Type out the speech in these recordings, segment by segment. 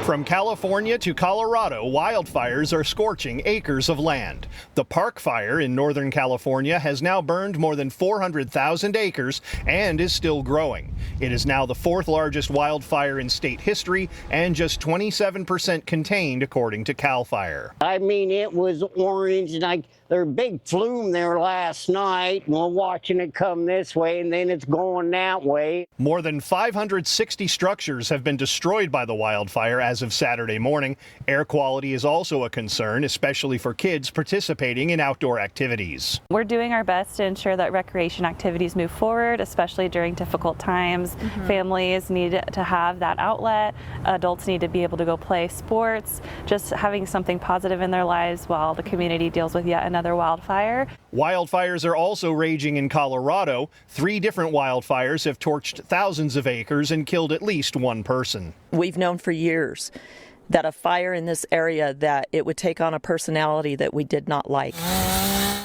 From California to Colorado, wildfires are scorching acres of land. The Park Fire in Northern California has now burned more than 400,000 acres and is still growing. It is now the fourth largest wildfire in state history and just 27% contained, according to CAL FIRE. I mean, it was orange, and there was a big flume there last night, and we're watching it come this way, and then it's going that way. More than 560 structures have been destroyed by the wildfire as of Saturday morning. Air quality is also a concern, especially for kids participating in outdoor activities. We're doing our best to ensure that recreation activities move forward, especially during difficult times. Families need to have that outlet. Adults need to be able to go play sports, just having something positive in their lives while the community deals with yet another wildfire. Wildfires are also raging in Colorado. 3 different wildfires have torched thousands of acres and killed at least one person. We've known for years that a fire in this area, that it would take on a personality that we did not like.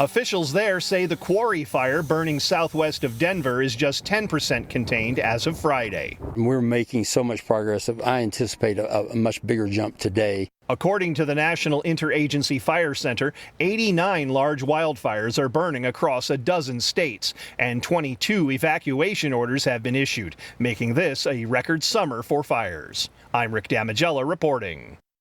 Officials there say the Quarry Fire burning southwest of Denver is just 10% contained as of Friday. We're making so much progress. I anticipate a much bigger jump today. According to the National Interagency Fire Center, 89 large wildfires are burning across a dozen states, and 22 evacuation orders have been issued, making this a record summer for fires. I'm Rick Damigella reporting.